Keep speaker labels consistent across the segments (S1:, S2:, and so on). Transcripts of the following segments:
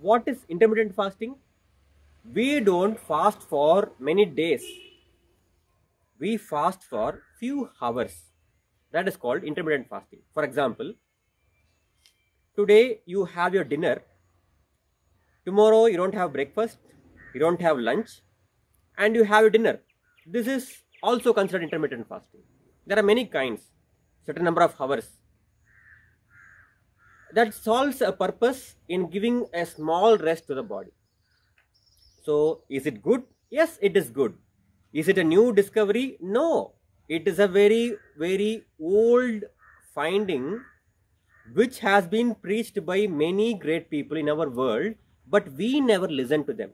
S1: what is intermittent fasting? We don't fast for many days. We fast for few hours. That is called intermittent fasting. For example, today you have your dinner. Tomorrow you don't have breakfast, you don't have lunch, and you have your dinner. This is also considered intermittent fasting. There are many kinds, certain number of hours. That solves a purpose in giving a small rest to the body. So, is it good? Yes, it is good. Is it a new discovery? No. It is a very, very old finding which has been preached by many great people in our world, but we never listen to them.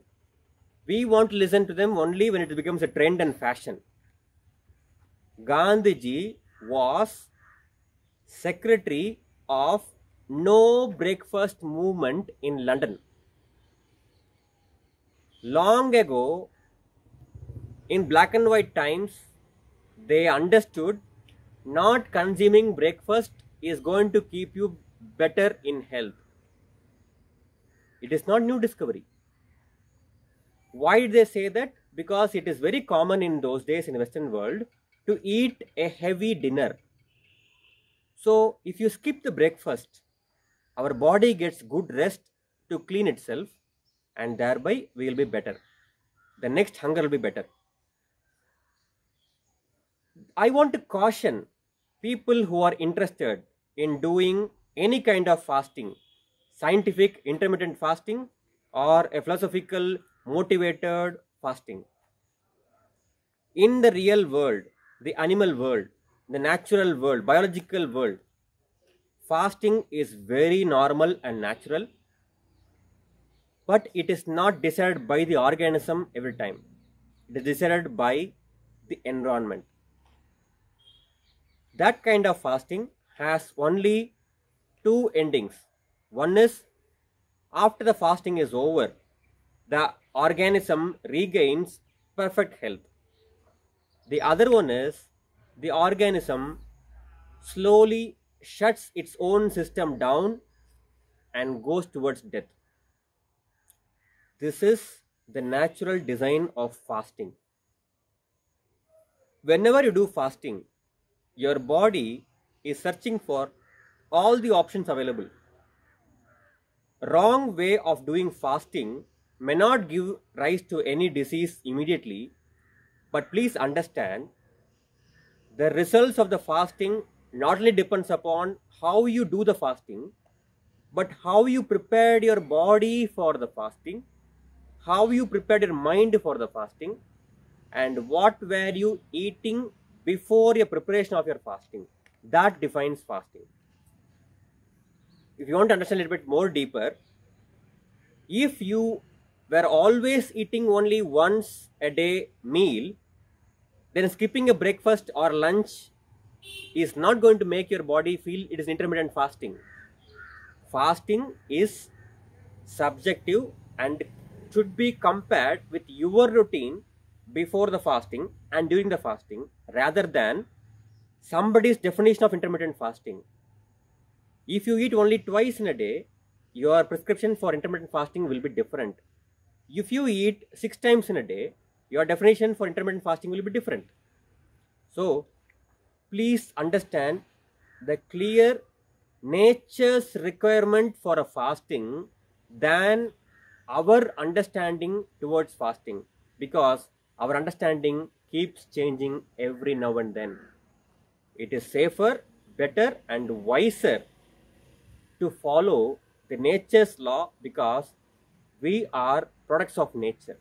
S1: We want to listen to them only when it becomes a trend and fashion. Gandhiji was secretary of No Breakfast movement in London. Long ago, in black and white times, they understood not consuming breakfast is going to keep you better in health. It is not new discovery. Why did they say that? Because it is very common in those days in the Western world to eat a heavy dinner. So if you skip the breakfast, our body gets good rest to clean itself, and thereby we will be better. The next hunger will be better. I want to caution people who are interested in doing any kind of fasting, scientific intermittent fasting or a philosophical motivated fasting. In the real world, the animal world, the natural world, biological world, fasting is very normal and natural, but it is not decided by the organism every time. It is decided by the environment. That kind of fasting has only two endings. One is, after the fasting is over, the organism regains perfect health. The other one is, the organism slowly shuts its own system down and goes towards death. This is the natural design of fasting. Whenever you do fasting, your body is searching for all the options available. Wrong way of doing fasting may not give rise to any disease immediately, but please understand, the results of the fasting not only depends upon how you do the fasting, but how you prepared your body for the fasting, how you prepared your mind for the fasting, and what were you eating before your preparation of your fasting. That defines fasting. If you want to understand a little bit more deeper, if you were always eating only once a day meal, then skipping a breakfast or lunch is not going to make your body feel it is intermittent fasting. Fasting is subjective and should be compared with your routine before the fasting and during the fasting, rather than somebody's definition of intermittent fasting. If you eat only twice in a day, your prescription for intermittent fasting will be different. If you eat 6 times in a day, your definition for intermittent fasting will be different. So, please understand the clear nature's requirement for a fasting than our understanding towards fasting, because our understanding keeps changing every now and then. It is safer, better and wiser to follow the nature's law, because we are products of nature.